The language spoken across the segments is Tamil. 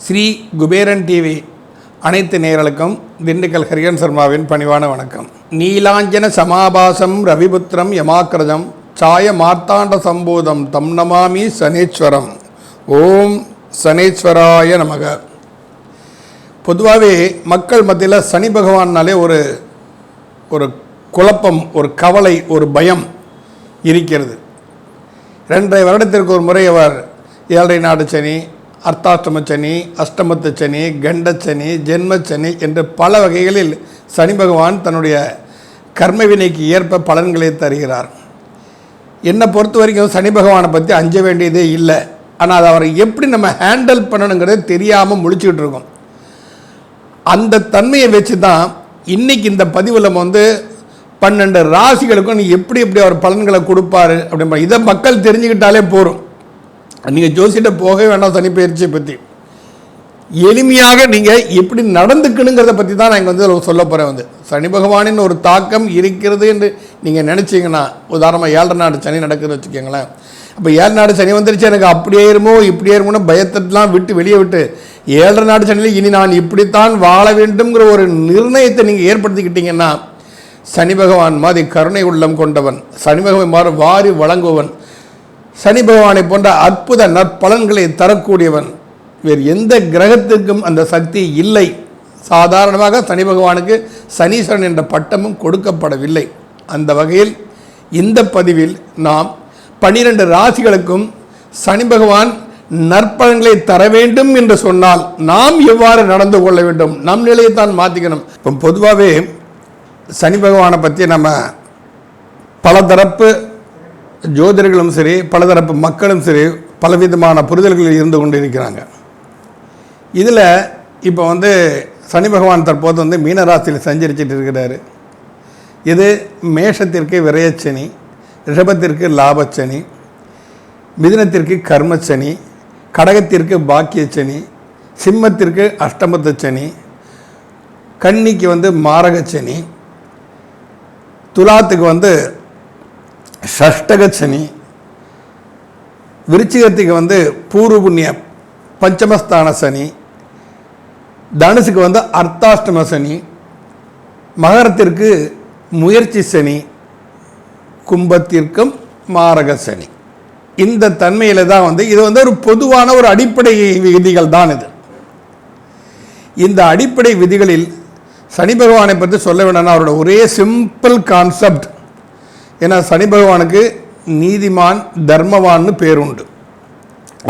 ஸ்ரீ குபேரன் டிவி அனைத்து நேயர்களுக்கும் திண்டுக்கல் ஹரிஹரன் சர்மாவின் பணிவான வணக்கம். நீலாஞ்சன சமாபாசம் ரவிபுத்திரம் யமாக்கிரதம் சாய மார்த்தாண்ட சம்போதம் தம் நமாமி சனீஸ்வரம். ஓம் சனீஸ்வராய நமக. பொதுவாகவே மக்கள் மத்தியில் சனி பகவான்னாலே ஒரு குழப்பம், ஒரு கவலை, ஒரு பயம் இருக்கிறது. 2.5 வருடத்திற்கு ஒரு முறை அவர் 7.5 நாடு சனி, அர்த்தாஷ்டம சனி, அஷ்டமத்து சனி, கண்டச்சனி, ஜென்மச்சனி என்று பல வகைகளில் சனி பகவான் தன்னுடைய கர்மவினைக்கு ஏற்ப பலன்களை தருகிறார். என்னை பொறுத்த வரைக்கும் சனி பகவானை பற்றி அஞ்ச வேண்டியதே இல்லை. ஆனால் அதை அவரை எப்படி நம்ம ஹேண்டில் பண்ணணுங்கிறது தெரியாமல் முழிச்சுக்கிட்டு இருக்கோம். அந்த தன்மையை வச்சு தான் இன்றைக்கி இந்த பதிவில் 12 ராசிகளுக்கும் நீ எப்படி அவர் பலன்களை கொடுப்பாரு அப்படின்ற இதை மக்கள் தெரிஞ்சுக்கிட்டாலே போகும். நீங்கள் ஜோசிட்ட போக வேண்டாம். சனி பயிற்சியை பற்றி எளிமையாக நீங்கள் எப்படி நடந்துக்கணுங்கிறத பற்றி தான் நான் இங்கே சொல்ல போகிறேன். சனி பகவானின் ஒரு தாக்கம் இருக்கிறது என்று நீங்கள் நினச்சிங்கன்னா, உதாரணமாக 7.5 நாடு சனி நடக்குதுன்னு வச்சுக்கோங்களேன். அப்போ 7 நாடு சனி வந்துருச்சு, எனக்கு அப்படி ஏறுமோ இப்படி ஏறுமோன்னு பயத்தெல்லாம் வெளியே விட்டு 7.5 நாடு சனியில் இனி நான் இப்படித்தான் வாழ வேண்டும்ங்கிற ஒரு நிர்ணயத்தை நீங்கள் ஏற்படுத்திக்கிட்டீங்கன்னா, சனி பகவான் மாதிரி கருணை உள்ளம் கொண்டவன், சனி பகவான் மாதிரி வாரி வழங்குவன், சனி பகவானை போன்ற அற்புத நற்பலன்களை தரக்கூடியவன் வேறு எந்த கிரகத்துக்கும் அந்த சக்தி இல்லை. சாதாரணமாக சனி பகவானுக்கு சனீஸ்வரன் என்ற பட்டமும் கொடுக்கப்படவில்லை. அந்த வகையில் இந்த பதிவில் நாம் 12 ராசிகளுக்கும் சனி பகவான் நற்பலன்களை தர வேண்டும் என்று சொன்னால் நாம் எவ்வாறு நடந்து கொள்ள வேண்டும், நம் நிலையைத்தான் மாற்றிக்கணும். இப்போ பொதுவாகவே சனி பகவானை பற்றி நம்ம பலதரப்பு ஜோதிடர்களும் சரி, பலதரப்பு மக்களும் சரி, பலவிதமான புரிதல்களில் இருந்து கொண்டு இருக்கிறாங்க. இதில் இப்போ சனி பகவான் தற்போது மீனராசியில் சஞ்சரிச்சிட்டு இருக்கிறாரு. இது மேஷத்திற்கு விரயச்சனி, ரிஷபத்திற்கு லாபச்சனி, மிதுனத்திற்கு கர்மச்சனி, கடகத்திற்கு பாக்கியச்சனி, சிம்மத்திற்கு அஷ்டமத்து சனி, கன்னிக்கு மாரகச்சனி, துலாத்துக்கு ஷஷ்டக சனி, விருச்சிகத்துக்கு பூர்வ புண்ணிய பஞ்சமஸ்தான சனி, தனுசுக்கு அர்த்தாஷ்டம சனி, மகரத்திற்கு முயற்சி சனி, கும்பத்திற்கும் மாரக சனி. இந்த தன்மையில் தான் இது ஒரு பொதுவான ஒரு அடிப்படை விதிகள் தான். இந்த அடிப்படை விதிகளில் சனி பகவானை பற்றி சொல்ல வேண்டாம்னா அவரோட ஒரே சிம்பிள் கான்செப்ட். ஏன்னா சனி பகவானுக்கு நீதிமான், தர்மவான்னு பேருண்டு.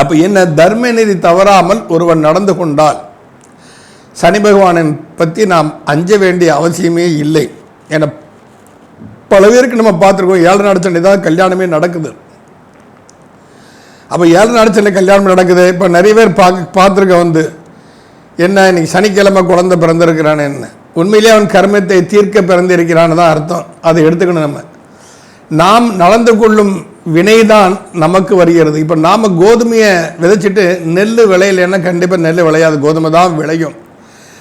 அப்போ என்ன, தர்ம நீதி தவறாமல் ஒருவன் நடந்து கொண்டால் சனி பகவானை பற்றி நாம் அஞ்ச வேண்டிய அவசியமே இல்லை. ஏன்னா பல பேருக்கு நம்ம பார்த்துருக்கோம், 7 நாடு சனி தான் கல்யாணமே நடக்குது. அப்போ 7 நாடு சனி கல்யாணம் நடக்குது. இப்போ நிறைய பேர் பார்த்துருக்க என்ன இன்னைக்கு சனிக்கிழமை குழந்தை பிறந்திருக்கிறான்னு, என்ன உண்மையிலே அவன் கர்மத்தை தீர்க்க பிறந்திருக்கிறான்னு தான் அர்த்தம். அதை எடுத்துக்கணும். நாம் நடந்து கொள்ளும் வினைதான் நமக்கு வருகிறது. இப்போ நாம் கோதுமையை விதைச்சிட்டு நெல் விளையலைன்னா கண்டிப்பாக நெல் விளையாது, கோதுமை தான் விளையும்.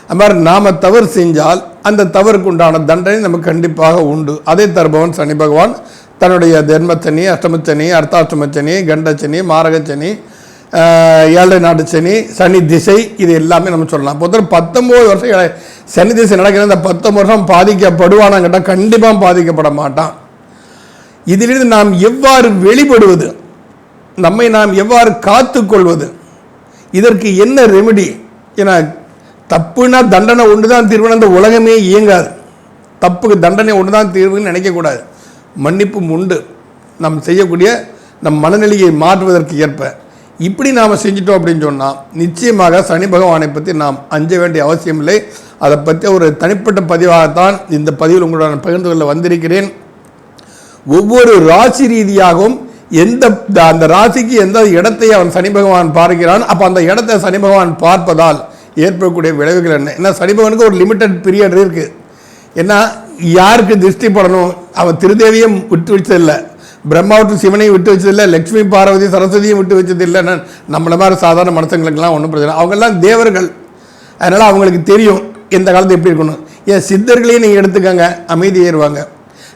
அது மாதிரி நாம் தவறு செஞ்சால் அந்த தவறுக்கு உண்டான தண்டனை நமக்கு கண்டிப்பாக உண்டு. அதை தருபவன் சனி பகவான் தன்னுடைய ஜென்மச்சனி, அஷ்டமச்சனி, அர்த்தாஷ்டமச்சனி, கண்டச்சனி, மாரகச்சனி, 7 நாடு சனி, சனி திசை, இது எல்லாமே நம்ம சொல்லலாம். இப்போ 19 வருஷம் சனி திசை நடக்கிற இந்த 19 வருஷம் பாதிக்கப்படுவானான்னு கேட்டால் கண்டிப்பாக பாதிக்கப்பட மாட்டான். இதிலிருந்து நாம் எவ்வாறு வெளிப்படுவது, நம்மை நாம் எவ்வாறு காத்து கொள்வது, இதற்கு என்ன ரெமெடி? ஏன்னா தப்புனா தண்டனை ஒன்று தான் தீர்வுன்னு அந்த உலகமே இயங்காது. தப்புக்கு தண்டனை ஒன்று தான் தீர்வுன்னு நினைக்கக்கூடாது. மன்னிப்பும் உண்டு. நாம் செய்யக்கூடிய நம் மனநிலையை மாற்றுவதற்கு ஏற்ப இப்படி நாம் செஞ்சிட்டோம் அப்படின்னு சொன்னால் நிச்சயமாக சனி பகவானை பற்றி நாம் அஞ்ச வேண்டிய அவசியம் இல்லை. அதை பற்றி ஒரு தனிப்பட்ட பதிவாகத்தான் இந்த பதிவில் உங்களுடன் பகிர்ந்து கொள்ள வந்திருக்கிறேன். ஒவ்வொரு ராசி ரீதியாகவும் அந்த ராசிக்கு எந்த இடத்தை அவன் சனி பகவான் பார்க்கிறான், அப்போ அந்த இடத்தை சனி பகவான் பார்ப்பதால் ஏற்படக்கூடிய விளைவுகள் என்ன? ஏன்னா சனி பகவானுக்கு ஒரு லிமிட்டட் பீரியட் இருக்குது. ஏன்னா யாருக்கு திருஷ்டி படணும், அவன் திருதேவியும் விட்டு வச்சதில்லை, பிரம்மாவுக்கு சிவனையும் விட்டு வச்சதில்லை, லக்ஷ்மி பார்வதி சரஸ்வதியும் விட்டு வச்சதில்லைன்னு நம்மளை மாதிரி சாதாரண மனுஷங்களுக்கெல்லாம் ஒன்றும் பிரச்சனை. அவங்கெல்லாம் தேவர்கள், அதனால் அவங்களுக்கு தெரியும் எந்த காலத்து எப்படி இருக்கணும். ஏன் சித்தர்களையும் நீங்கள் எடுத்துக்கங்க, அமைதி ஏறுவாங்க.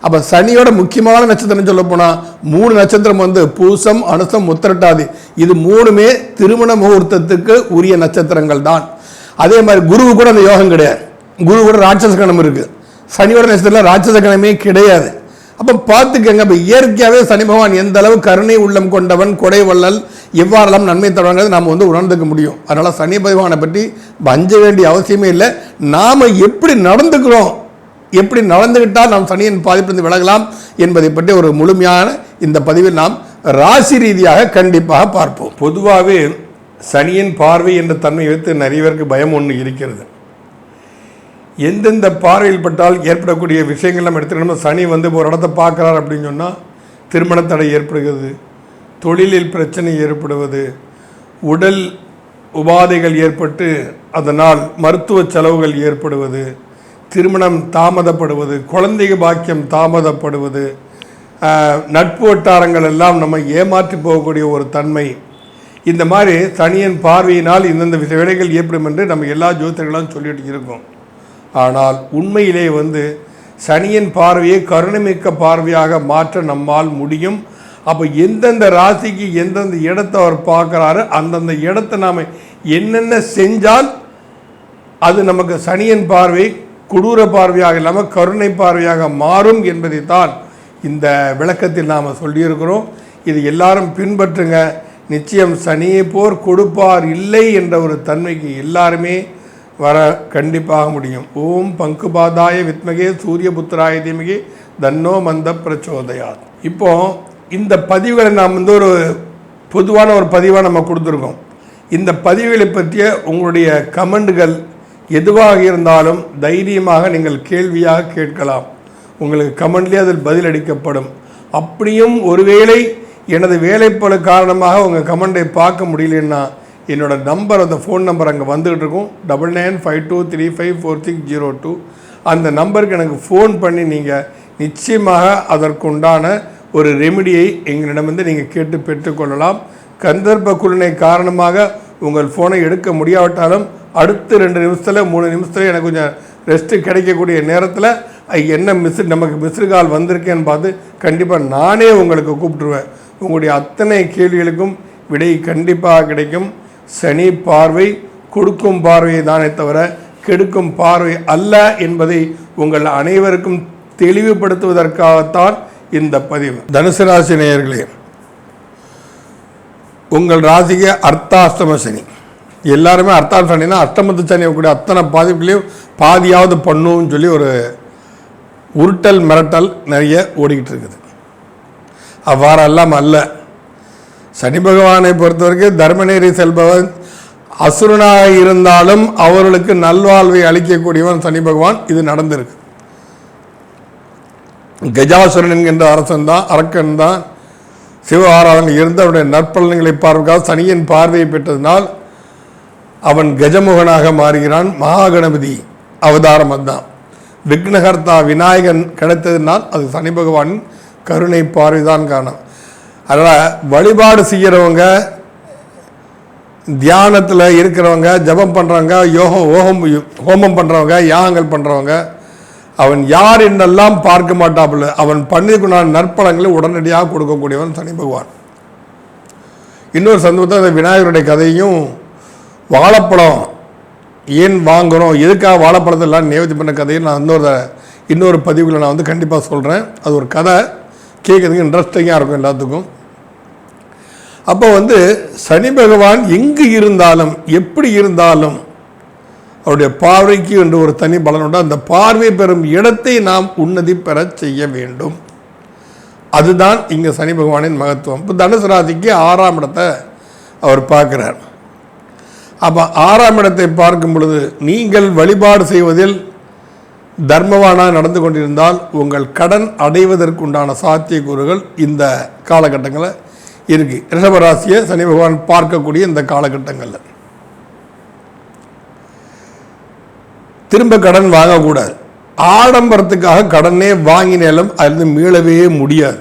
அப்போ சனியோட முக்கியமான நட்சத்திரம் சொல்ல போனால் 3 நட்சத்திரம் வந்து பூசம், அனுசம், உத்திரட்டாதி. இது 3மே திருமண முகூர்த்தத்துக்கு உரிய நட்சத்திரங்கள் தான். அதே மாதிரி குருவு கூட அந்த யோகம் கிடையாது. குரு கூட ராட்சச கணம் இருக்குது. சனியோட நட்சத்திரத்தில் ராட்சச கணமே கிடையாது. அப்போ பார்த்துக்கங்க, இப்போ இயற்கையாகவே சனி பகவான் எந்த அளவு கருணை உள்ளம் கொண்டவன், கொடை வள்ளல், எவ்வாறெல்லாம் நன்மை தருவாங்கிறது நாம் வந்து உணர்ந்துக்க முடியும். அதனால் சனி பகவானை பற்றி வஞ்ச வேண்டிய அவசியமே இல்லை. நாம் எப்படி நடந்துக்கிறோம், எப்படி நடந்துக்கிட்டால் நாம் சனியின் பாதிப்பிலிருந்து விலகலாம் என்பதை பற்றி ஒரு முழுமையான இந்த பதிவில் நாம் ராசி ரீதியாக கண்டிப்பாக பார்ப்போம். பொதுவாகவே சனியின் பார்வை என்ற தன்மை வைத்து நிறைய பேருக்கு பயம் ஒன்று இருக்கிறது. எந்தெந்த பார்வையில் பட்டால் ஏற்படக்கூடிய விஷயங்கள் நம்ம எடுத்துக்கணும். சனி வந்து ஒரு இடத்த பார்க்குறார் அப்படின்னு சொன்னால் திருமண தடை ஏற்படுகிறது, தொழிலில் பிரச்சனை ஏற்படுவது, உடல் உபாதைகள் ஏற்பட்டு அதனால் மருத்துவ செலவுகள் ஏற்படுவது, திருமணம் தாமதப்படுவது, குழந்தை பாக்கியம் தாமதப்படுவது, நட்பு வட்டாரங்கள் எல்லாம் நம்ம ஏமாற்றி போகக்கூடிய ஒரு தன்மை. இந்த மாதிரி சனியின் பார்வையினால் இந்தந்த விளைவுகள் ஏற்படும் என்று நம்ம எல்லா ஜோதிடர்களும் சொல்லிட்டு இருக்கோம். ஆனால் உண்மையிலே வந்து சனியின் பார்வையை கருணைமிக்க பார்வையாக மாற்ற நம்மால் முடியும். அப்போ எந்தெந்த ராசிக்கு எந்தெந்த இடத்தை அவர் பார்க்குறாரு, அந்தந்த இடத்தை நாம் என்னென்ன செஞ்சால் அது நமக்கு சனியின் பார்வை கொடூர பார்வையாக இல்லாமல் கருணை பார்வையாக மாறும் என்பதைத்தான் இந்த விளக்கத்தில் நாம் சொல்லியிருக்கிறோம். இது எல்லாரும் பின்பற்றுங்க. நிச்சயம் சனியை போர் கொடுப்பார் இல்லை என்ற ஒரு தன்மைக்கு எல்லாருமே வர கண்டிப்பாக முடியும். ஓம் பங்குபாதாய வித்மகே சூரியபுத்திராய தீமகே தன்னோ மந்த பிரச்சோதயாத். இப்போ இந்த பதிவுகளை நாம் வந்து ஒரு பொதுவான ஒரு பதிவாக நம்ம கொடுத்துருக்கோம். இந்த பதிவுகளை பற்றிய உங்களுடைய கமெண்டுகள் எதுவாக இருந்தாலும் தைரியமாக நீங்கள் கேள்வியாக கேட்கலாம். உங்களுக்கு கமெண்ட்லேயே அதில் பதிலளிக்கப்படும். அப்படியும் ஒருவேளை எனது வேலைப்பளு காரணமாக உங்கள் கமெண்டை பார்க்க முடியலன்னா என்னோடய நம்பர், அந்த ஃபோன் நம்பர் அங்கே வந்துகிட்டு இருக்கும், 9952354602. அந்த நம்பருக்கு எனக்கு ஃபோன் பண்ணி நீங்கள் நிச்சயமாக அதற்குண்டான ஒரு ரெமிடியை எங்களிடமிருந்து நீங்கள் கேட்டு பெற்றுக்கொள்ளலாம். கந்தர்ப்ப குருணை காரணமாக உங்கள் ஃபோனை எடுக்க முடியாவிட்டாலும் அடுத்த 2 நிமிஷத்தில் 3 நிமிஷத்தில் எனக்கு கொஞ்சம் ரெஸ்ட்டு கிடைக்கக்கூடிய நேரத்தில் என்ன நமக்கு மிஸ்டு கால் வந்திருக்கேன்னு பார்த்து கண்டிப்பாக நானே உங்களுக்கு கூப்பிட்டுருவேன். உங்களுடைய அத்தனை கேள்விகளுக்கும் விடை கண்டிப்பாக கிடைக்கும். சனி பார்வை கொடுக்கும் பார்வையை தானே தவிர கெடுக்கும் பார்வை அல்ல என்பதை உங்கள் அனைவருக்கும் தெளிவுபடுத்துவதற்காகத்தான் இந்த பதிவு. தனுசு ராசி நேயர்களே, உங்கள் ராசிக்கு அர்த்தாஷ்டம சனி. எல்லாருமே அர்த்தாஷ்டம சனினா அஷ்டமத்து சனி கூடிய அத்தனை பாதிப்புகளையும் பாதியாவது பண்ணுன்னு சொல்லி ஒரு உருட்டல் மிரட்டல் நிறைய ஓடிக்கிட்டு இருக்குது. அவ்வாறெல்லாம் அல்ல. சனி பகவானை பொறுத்தவரைக்கும் தர்மநேரி செல்பவன் அசுரனாக இருந்தாலும் அவர்களுக்கு நல்வாழ்வை அளிக்கக்கூடியவன் சனி பகவான். இது நடந்திருக்கு. கஜாசுரன் என்கின்ற அரசன் தான், அரக்கன் தான் சிவ ஆராதனை இருந்து அவருடைய நற்பலன்களை பார்வைக்காக சனியின் பார்வையை பெற்றதினால் அவன் கஜமுகனாக மாறுகிறான். மகாகணபதி அவதாரம் அதுதான். விக்னகர்த்தா விநாயகன் கிடைத்ததினால் அது சனி பகவானின் கருணை பார்வைதான் காரணம். அதனால் வழிபாடு செய்கிறவங்க, தியானத்தில் இருக்கிறவங்க, ஜபம் பண்ணுறவங்க, ஹோமம் பண்ணுறவங்க, யாகங்கள் பண்ணுறவங்க, அவன் யார் என்றெல்லாம் பார்க்க மாட்டாப்புல அவன் பண்ணிருக்குண்டான நற்பலங்களை உடனடியாக கொடுக்கக்கூடியவன் சனி பகவான். இன்னொரு சந்தர்ப்பத்தில் அந்த விநாயகருடைய கதையும், வாழைப்பழம் ஏன் வாங்குகிறோம், எதுக்காக வாழைப்பழத்தை எல்லாம் நேவேதி பண்ண கதையும் நான் இன்னொரு பதிவுகளை நான் வந்து கண்டிப்பாக சொல்கிறேன். அது ஒரு கதை கேட்குறதுக்கு இன்ட்ரெஸ்டிங்காக இருக்கும் எல்லாத்துக்கும். அப்போ வந்து சனி பகவான் எங்கு இருந்தாலும் எப்படி இருந்தாலும் அவருடைய பார்வைக்கு என்று ஒரு தனி பலன் உண்டு. அந்த பார்வை பெறும் இடத்தை நாம் உன்னதி பெற செய்ய வேண்டும். அதுதான் இங்கே சனி பகவானின் மகத்துவம். இப்போ தனுசு ராசிக்கு 6ஆம் இடத்தை அவர் பார்க்குறார். அப்போ 6ஆம் இடத்தை பார்க்கும் பொழுது நீங்கள் வழிபாடு செய்வதில் தர்மவானாக நடந்து கொண்டிருந்தால் உங்கள் கடன் அடைவதற்குண்டான சாத்தியக்கூறுகள் இந்த காலகட்டங்களில் இருக்குது. ரிஷபராசியை சனி பகவான் பார்க்கக்கூடிய இந்த காலகட்டங்களில் திரும்ப கடன் வாங்கக்கூடாது. ஆடம்பரத்துக்காக கடனே வாங்கினாலும் அதிலிருந்து மீளவே முடியாது.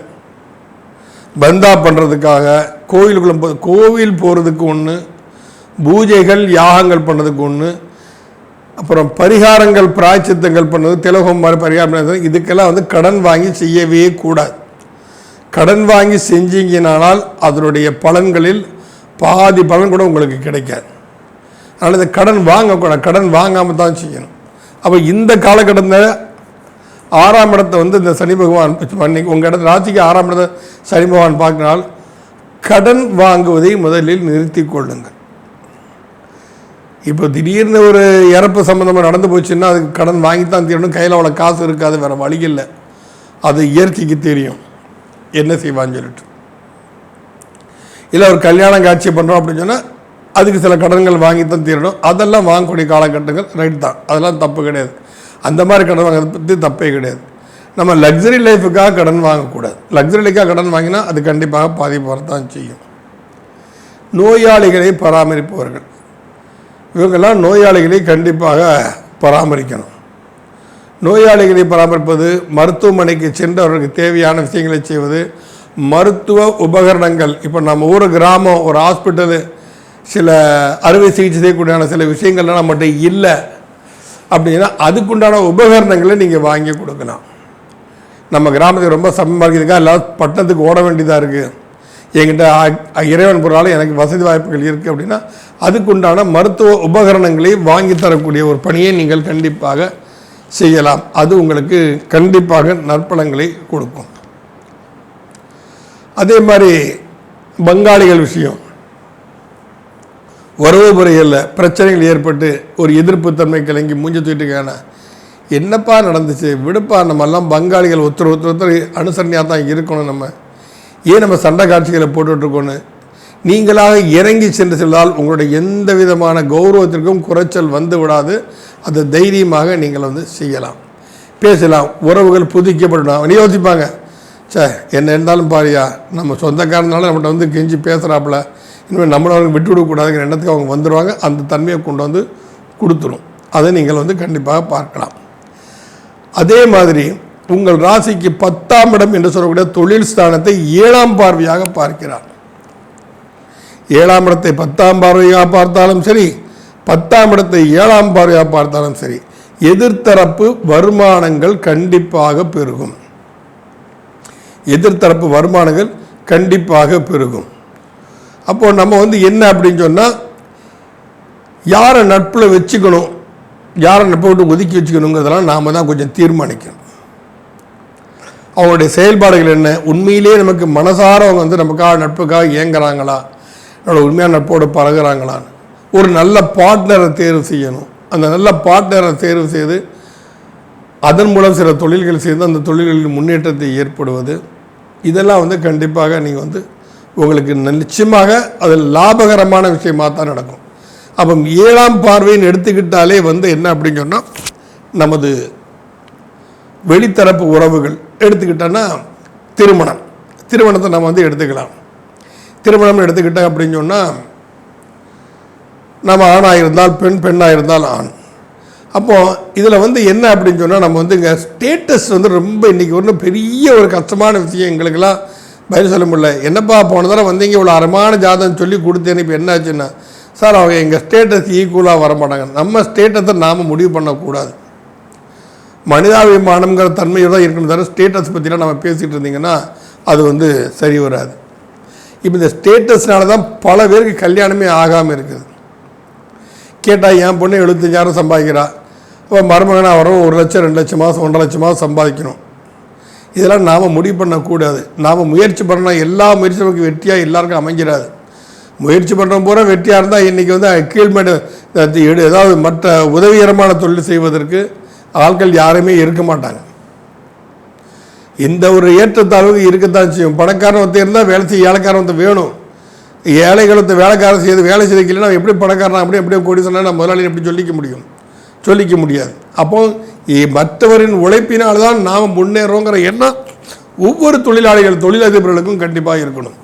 பந்தா பண்ணுறதுக்காக கோவில் போகிறதுக்கு ஒன்று, பூஜைகள் யாகங்கள் பண்ணுறதுக்கு ஒன்று, அப்புறம் பரிகாரங்கள் பிராய்ச்சித்தங்கள் பண்ணது திலகம் மாதிரி பரிகாரம் இதுக்கெல்லாம் வந்து கடன் வாங்கி செய்யவே கூடாது. கடன் வாங்கி செஞ்சீங்கனால் அதனுடைய பலன்களில் பாதி பலன் கூட உங்களுக்கு கிடைக்காது. அதனால் இந்த கடன் வாங்கக்கூடாது, கடன் வாங்காமல் தான் செய்யணும். அப்போ இந்த காலகட்டத்தில் 6ஆம் இடத்தை வந்து இந்த சனி பகவான் அன்னைக்கு உங்கள் இடத்துல ராசிக்கு 6ஆம் இடத்தை சனி பகவான் பார்க்கனால் கடன் வாங்குவதை முதலில் நிறுத்தி கொள்ளுங்கள். இப்போ திடீர்னு ஒரு இறப்பு சம்மந்தமாக நடந்து போச்சுன்னா அதுக்கு கடன் வாங்கித்தான் தீரணும். கையில் அவ்வளோ காசு இருக்காது, வேறு வழி இல்லை. அது இயற்கைக்கு தெரியும் என்ன செய்வான்னு சொல்லிட்டு. இல்லை ஒரு கல்யாணம் காட்சி பண்ணுறோம் அப்படின்னு சொன்னால் அதுக்கு சில கடன்கள் வாங்கித்தான் தீரணும். அதெல்லாம் வாங்கக்கூடிய காலகட்டங்கள் ரைட் தான், அதெல்லாம் தப்பு கிடையாது. அந்த மாதிரி கடன் வாங்கிறத பற்றி தப்பே கிடையாது. நம்ம லக்ஸரி லைஃபுக்காக கடன் வாங்கக்கூடாது. லக்ஸரி லைஃபாக கடன் வாங்கினா அது கண்டிப்பாக பாதிப்பு வரத்தான் செய்யும். நோயாளிகளை பராமரிப்பவர்கள் இவங்கெல்லாம் நோயாளிகளை கண்டிப்பாக பராமரிக்கணும். நோயாளிகளை பராமரிப்பது, மருத்துவமனைக்கு சென்று அவர்களுக்கு தேவையான விஷயங்களை செய்வது, மருத்துவ உபகரணங்கள். இப்போ நம்ம ஊர் கிராமம் ஒரு ஹாஸ்பிட்டலு சில அறுவை சிகிச்சை செய்யக்கூடியான சில விஷயங்கள்லாம் நம்மகிட்ட இல்லை அப்படின்னா அதுக்குண்டான உபகரணங்களை நீங்கள் வாங்கி கொடுக்கலாம். நம்ம கிராமத்துக்கு ரொம்ப சமமாக இருக்குதுக்கா, எல்லாரும் பட்டணத்துக்கு ஓட வேண்டியதாக இருக்குது, என்கிட்ட இறைவன் பொருளால் எனக்கு வசதி வாய்ப்புகள் இருக்குது அப்படின்னா அதுக்குண்டான மருத்துவ உபகரணங்களை வாங்கி தரக்கூடிய ஒரு பணியை நீங்கள் கண்டிப்பாக செய்யலாம். அது உங்களுக்கு கண்டிப்பாக நற்பலன்களை கொடுக்கும். அதே மாதிரி பங்காளிகள் விஷயம், உறவு முறைகளில் பிரச்சனைகள் ஏற்பட்டு ஒரு எதிர்ப்பு தன்மை கிளங்கி மூஞ்சி தூக்கிட்டுக்கான என்னப்பா நடந்துச்சு விடுப்பா, நம்மெல்லாம் பங்காளிகள் ஒருத்தர் அனுசரணையாக தான் இருக்கணும். நம்ம ஏன் நம்ம சண்டை காட்சிகளை போட்டுட்ருக்கோன்னு நீங்களாக இறங்கி சென்று செல்வதால் உங்களுடைய எந்த விதமான கௌரவத்திற்கும் குறைச்சல் வந்து விடாது. அதை தைரியமாக நீங்கள் வந்து செய்யலாம், பேசலாம். உறவுகள் புதுக்கப்படணும். யோசிப்பாங்க, சே என்ன இருந்தாலும் பாரியா நம்ம சொந்தக்காரனால நம்மகிட்ட வந்து கெஞ்சி பேசுகிறாப்புல, இனிமேல் நம்மளை அவங்க விட்டு விடக்கூடாதுங்கிற எண்ணத்துக்கு அவங்க வந்துடுவாங்க. அந்த தன்மையை கொண்டு வந்து கொடுத்துரும். அதை நீங்கள் வந்து கண்டிப்பாக பார்க்கலாம். அதே மாதிரி உங்கள் ராசிக்கு 10ஆம் இடம் என்று சொல்லக்கூடிய தொழில் ஸ்தானத்தை 7ஆம் பார்வையாக பார்க்கிறார். 7ஆம் இடத்தை 10ஆம் பார்வையாக பார்த்தாலும் சரி, 10ஆம் இடத்தை 7ஆம் பார்வையாக பார்த்தாலும் சரி, எதிர்த்தரப்பு வருமானங்கள் கண்டிப்பாக பெருகும். எதிர்த்தரப்பு வருமானங்கள் கண்டிப்பாக பெருகும். அப்போது நம்ம வந்து என்ன அப்படின்னு சொன்னால், யாரை நட்பில் வச்சுக்கணும், யாரை நட்பை விட்டு ஒதுக்கி வச்சுக்கணுங்கிறதெல்லாம் நாம் தான் கொஞ்சம் தீர்மானிக்கணும். அவங்களுடைய செயல்பாடுகள் என்ன, உண்மையிலே நமக்கு மனசார அவங்க வந்து நமக்காக நட்புக்காக இயங்குறாங்களா, என்னோட உண்மையான நட்போடு பழகிறாங்களான்னு ஒரு நல்ல பார்ட்னரை தேர்வு செய்யணும். அந்த நல்ல பார்ட்னரை தேர்வு செய்து அதன் மூலம் சில தொழில்கள் செய்து அந்த தொழில்களில் முன்னேற்றத்தை ஏற்படுவது, இதெல்லாம் வந்து கண்டிப்பாக நீங்கள் வந்து உங்களுக்கு நிச்சயமாக அது லாபகரமான விஷயமாக தான் நடக்கும். அப்போ 7ஆம் பார்வைன்னு எடுத்துக்கிட்டாலே வந்து என்ன அப்படின்னு சொன்னால், நமது வெளித்தரப்பு உறவுகள் எடுத்துக்கிட்டோன்னா திருமணத்தை நம்ம வந்து எடுத்துக்கலாம். திருமணம் எடுத்துக்கிட்டோம் அப்படின்னு சொன்னால், நம்ம ஆணாக இருந்தால் பெண், பெண்ணாக இருந்தால் ஆண். அப்போது இதில் வந்து என்ன அப்படின்னு சொன்னால், நம்ம வந்து இங்கே ஸ்டேட்டஸ் வந்து ரொம்ப இன்றைக்கி ஒன்றும் பெரிய ஒரு கஷ்டமான விஷயம். எங்களுக்கெல்லாம் பதில் சொல்ல முடியல. என்னப்பா போன தடவை வந்தீங்க இவ்வளோ அறமான ஜாதகம் சொல்லி கொடுத்தேன்னு இப்போ என்ன ஆச்சுன்னா, சார் அவங்க எங்கள் ஸ்டேட்டஸ் ஈக்குவலாக வரமாட்டாங்க. நம்ம ஸ்டேட்டஸை நாம் முடிவு பண்ணக்கூடாது. மனிதாபிமானங்கிற தன்மையோடு தான் இருக்கணும் தவிர ஸ்டேட்டஸ் பற்றிலாம் நம்ம பேசிகிட்டு இருந்தீங்கன்னா அது வந்து சரி வராது. இப்போ இந்த ஸ்டேட்டஸ்னால தான் பல பேருக்கு கல்யாணமே ஆகாமல் இருக்குது. கேட்டால் என் பொண்ணு 75,000 சம்பாதிக்கிறா, இப்போ மருமகனாக வரும் 1 லட்சம் 2 லட்சம் மாதம் 1.5 லட்சம் மாதம் சம்பாதிக்கணும். இதெல்லாம் நாம் முடிவு பண்ணக்கூடாது. நாம் முயற்சி பண்ணால் எல்லா முயற்சியும் நமக்கு வெற்றியாக எல்லாருக்கும் அமைஞ்சிடாது. முயற்சி பண்ணுற பூரா வெற்றியாக இருந்தால் இன்றைக்கி வந்து கீழ்மேடு ஏதாவது மற்ற உதவிகரமான தொழில் செய்வதற்கு ஆட்கள் யாருமே இருக்க மாட்டாங்க. இந்த ஒரு ஏற்றத்தாழ்வுக்கு இருக்கத்தான் செய்யும். பணக்காரன் ஒருத்தர் இருந்தால் வேலை செய்ய ஏழைக்காரன் ஒருத்தர் வேணும். ஏழைகளத்தை வேலைக்காரன் செய்து வேலை செய்திக்கலைன்னா எப்படி பணக்காரன் அப்படியே கோடி சொன்னால் நம்ம முதலாளி எப்படி சொல்லிக்க முடியாது. அப்போது மற்றவரின் உழைப்பினால் தான் நாம் முன்னேறோங்கிற எண்ணம் ஒவ்வொரு தொழிலதிபர்களுக்கும் கண்டிப்பாக இருக்கணும்.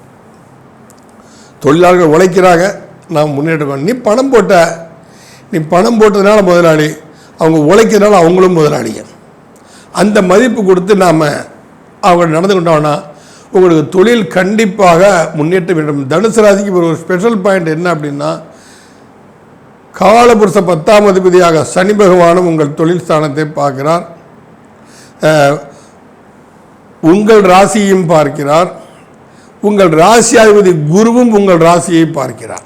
தொழிலாளர்கள் உழைக்கிறாங்க, நாம் முன்னேற்றம். நீ பணம் போட்டதுனால முதலாளி, அவங்க உழைக்கிறதுனால அவங்களும் முதலாளிங்க. அந்த மதிப்பு கொடுத்து நாம் அவங்க நடந்து கொண்டோம்னா உங்களுக்கு தொழில் கண்டிப்பாக முன்னேற்ற வேண்டும். தனுசு ராசிக்கு ஒரு ஸ்பெஷல் பாயிண்ட் என்ன அப்படின்னா, காலபுருஷ 10ஆம் அதிபதியாக சனி பகவானும் உங்கள் தொழில் ஸ்தானத்தை பார்க்கிறார். உங்கள் ராசியையும் பார்க்கிறார். உங்கள் ராசியாதிபதி குருவும் உங்கள் ராசியை பார்க்கிறார்.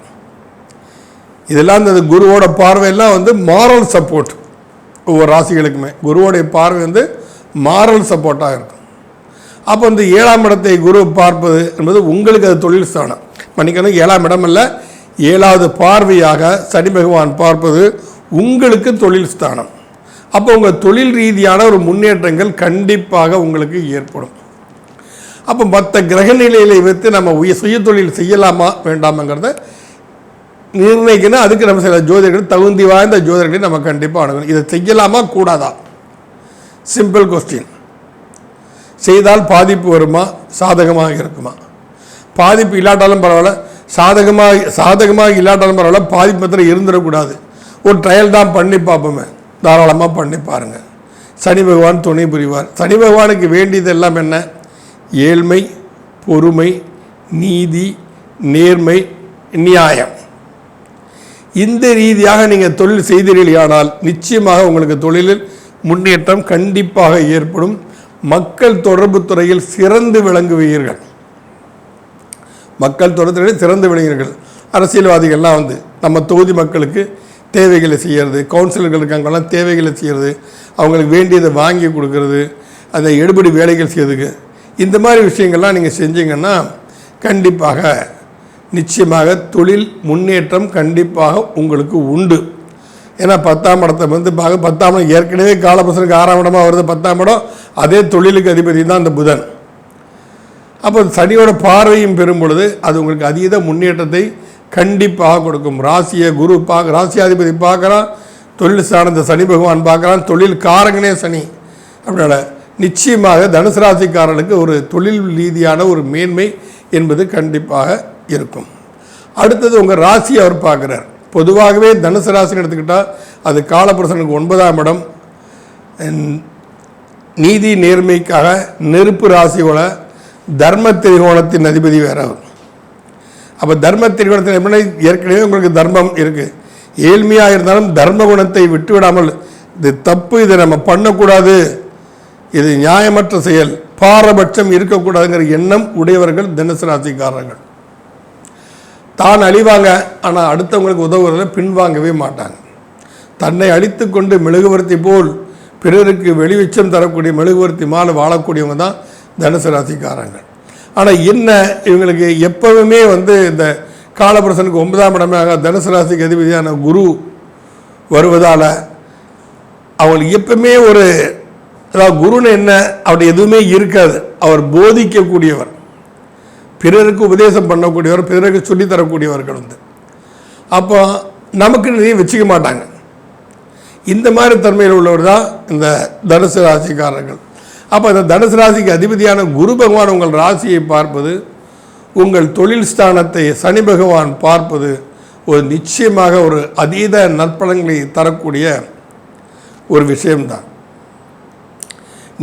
இதெல்லாம் இந்த குருவோட பார்வையெல்லாம் வந்து மாரல் சப்போர்ட். ஒவ்வொரு ராசிகளுக்குமே குருவோடைய பார்வை வந்து மாரல் சப்போர்ட்டாக இருக்கும். அப்போ வந்து 7ஆம் இடத்தை குரு பார்ப்பது என்பது உங்களுக்கு அது தொழில் ஸ்தானம். மன்னிக்கணும், 7ஆம் இடம் அல்ல, 7வது பார்வையாக சனி பகவான் பார்ப்பது உங்களுக்கு தொழில் ஸ்தானம். அப்போ உங்கள் தொழில் ரீதியான ஒரு முன்னேற்றங்கள் கண்டிப்பாக உங்களுக்கு ஏற்படும். அப்போ மற்ற கிரக நிலைகளை வைத்து நம்ம சுய தொழில் செய்யலாமா வேண்டாமாங்கிறத நிர்ணயிக்கணும். அதுக்கு நம்ம சில ஜோதிடர்கள், தகுதி வாய்ந்த ஜோதிடர்களை நம்ம கண்டிப்பாக அணுகணும். இதை செய்யலாமா கூடாதா? Simple question. செய்தால் பாதிப்பு வருமா, சாதகமாக இருக்குமா? பாதிப்பு இல்லாட்டாலும் பரவாயில்ல, சாதகமாக இல்லாட்டாலும் பரவாயில்ல, பாதிப்பு பத்திரம் இருந்துடக்கூடாது. ஒரு ட்ரையல் தான் பண்ணி பார்ப்போமே, தாராளமாக பண்ணி பாருங்கள். சனி பகவான் துணை புரிவார். சனி பகவானுக்கு வேண்டியது எல்லாம் என்ன? ஏழ்மை, பொறுமை, நீதி, நேர்மை, நியாயம். இந்த ரீதியாக நீங்கள் தொழில் செய்தீர்களானால் நிச்சயமாக உங்களுக்கு தொழிலில் முன்னேற்றம் கண்டிப்பாக ஏற்படும். மக்கள் தொடர்பு துறையில் சிறந்து விளங்குவீர்கள். மக்கள் தொடர்பு துறையில் சிறந்து விளங்குவீர்கள். அரசியல்வாதிகள்லாம் வந்து நம்ம தொகுதி மக்களுக்கு தேவைகளை செய்கிறது, கவுன்சிலர்கள் இருக்காங்கலாம் தேவைகளை செய்கிறது, அவங்களுக்கு வேண்டியதை வாங்கி கொடுக்கறது, அந்த எடுபடி வேலைகள் செய்யறதுக்கு, இந்த மாதிரி விஷயங்கள்லாம் நீங்கள் செஞ்சீங்கன்னா கண்டிப்பாக நிச்சயமாக தொழில் முன்னேற்றம் கண்டிப்பாக உங்களுக்கு உண்டு. ஏன்னா 10ஆம் இடத்தை வந்து 10ஆம் இடம் ஏற்கனவே காலபுருஷனுக்கு 6ஆம் இடமாக வருது. 10ஆம் இடம் அதே தொழிலுக்கு அதிபதி தான் அந்த புதன். அப்போ சனியோட பார்வையும் பெறும் பொழுது அது உங்களுக்கு அதீத முன்னேற்றத்தை கண்டிப்பாக கொடுக்கும். ராசியை குரு ராசியாதிபதி பார்க்குறான், தொழில் சார்ந்த சனி பகவான் பார்க்குறான், தொழில் காரகனே சனி. அப்படின்னால நிச்சயமாக தனுசு ராசிக்காரர்களுக்கு ஒரு தொழில் ரீதியான ஒரு மேன்மை என்பது கண்டிப்பாக இருக்கும். அடுத்தது உங்கள் ராசியை அவர் பார்க்குறார். பொதுவாகவே தனுசு ராசின்னு எடுத்துக்கிட்டால் அது காலபுருஷனுக்கு 9ஆம் இடம். நீதி நேர்மைக்காக நெருப்பு ராசியோட தர்ம திரிகோணத்தின் அதிபதி வேற. அப்போ தர்ம திரிகோணத்தின் எப்படி ஏற்கனவே உங்களுக்கு தர்மம் இருக்குது. ஏழ்மையாக இருந்தாலும் தர்ம குணத்தை விட்டு விடாமல் இது தப்பு, இதை நம்ம பண்ணக்கூடாது, இது நியாயமற்ற செயல், பாரபட்சம் இருக்கக்கூடாதுங்கிற எண்ணம் உடையவர்கள் தனுசு ராசிக்காரர்கள். தான் அழிவாங்க, ஆனால் அடுத்தவங்களுக்கு உதவுவதில் பின்வாங்கவே மாட்டாங்க. தன்னை அழித்து கொண்டு மெழுகுவர்த்தி போல் பிறருக்கு வெளிச்சம் தரக்கூடிய மெழுகுவர்த்தி மாலை வாழக்கூடியவங்க தான் தனுசு ராசிக்காரங்கள். ஆனால் என்ன இவங்களுக்கு எப்பவுமே வந்து இந்த காலபுருஷனுக்கு 9ஆம் இடமாக தனுசு ராசிக்கு அதிபதியான குரு வருவதால் அவங்களுக்கு எப்பவுமே ஒரு, அதாவது குருன்னு என்ன அப்படி எதுவுமே இருக்காது. அவர் போதிக்கக்கூடியவர், பிறருக்கு உபதேசம் பண்ணக்கூடியவர், பிறருக்கு சொல்லித்தரக்கூடியவர்கள் வந்து. அப்போ நமக்கு நிறைய வச்சுக்க மாட்டாங்க. இந்த மாதிரி தன்மையில் உள்ளவர் தான் இந்த தனுசு ராசிக்காரர்கள். அப்போ இந்த தனுசு ராசிக்கு அதிபதியான குரு பகவான் உங்கள் ராசியை பார்ப்பது, உங்கள் தொழில் ஸ்தானத்தை சனி பகவான் பார்ப்பது ஒரு நிச்சயமாக ஒரு அதீத நற்பலன்களை தரக்கூடிய ஒரு விஷயம்தான்.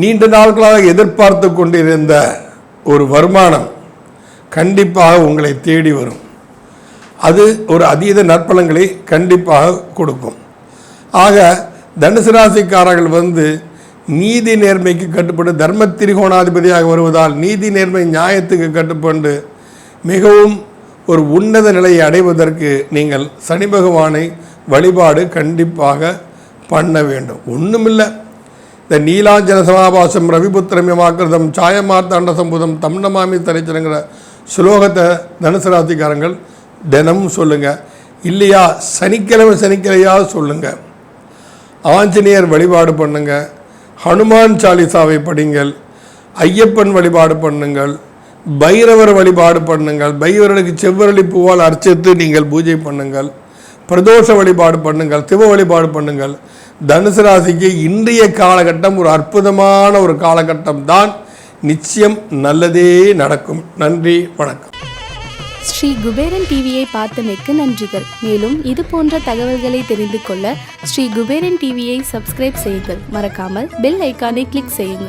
நீண்ட நாட்களாக எதிர்பார்த்து கொண்டிருந்த ஒரு வருமானம் கண்டிப்பாக உங்களை தேடி வரும். அது ஒரு அதீத நற்பலன்களை கண்டிப்பாக கொடுக்கும். ஆக தனுசு ராசிக்காரர்கள் வந்து நீதி நேர்மைக்கு கட்டுப்பட்டு தர்ம திரிகோணாதிபதியாக வருவதால் நீதி நேர்மை நியாயத்துக்கு கட்டுப்பட்டு மிகவும் ஒரு உன்னத நிலையை அடைவதற்கு நீங்கள் சனி பகவானை வழிபாடு கண்டிப்பாக பண்ண வேண்டும். ஒன்றுமில்லை, இந்த நீலாஞ்சன சமாபாசம் ரவிபுத்திரமியமாக்கிருதம் சாயமார்த்தாண்ட சம்பூதம் தம்னமாமி தரிச்சனங்கிற ஸ்லோகத்தை தனுசு ராசிக்காரங்கள் தினமும் சொல்லுங்கள். இல்லையா சனிக்கிழமையாவது சொல்லுங்கள். ஆஞ்சநேயர் வழிபாடு பண்ணுங்கள், ஹனுமான் சாலிசாவை படிங்கள், ஐயப்பன் வழிபாடு பண்ணுங்கள், பைரவர் வழிபாடு பண்ணுங்கள், பைரவர்களுக்கு செவ்வரளி பூவால் அர்ச்சித்து நீங்கள் பூஜை பண்ணுங்கள், பிரதோஷ வழிபாடு பண்ணுங்கள், சிவ வழிபாடு பண்ணுங்கள். தனுசு ராசிக்கு இன்றைய காலகட்டம் ஒரு அற்புதமான ஒரு காலகட்டம் தான். நிச்சயம் நல்லதே நடக்கும். நன்றி, வணக்கம். ஸ்ரீ குபேரன் டிவியை பார்த்தமைக்கு நன்றிகள். மேலும் இது போன்ற தகவல்களை தெரிந்து கொள்ள ஸ்ரீ குபேரன் டிவியை சப்ஸ்கிரைப் செய்யுங்கள். மறக்காமல் பெல் ஐக்கானை கிளிக் செய்யுங்கள்.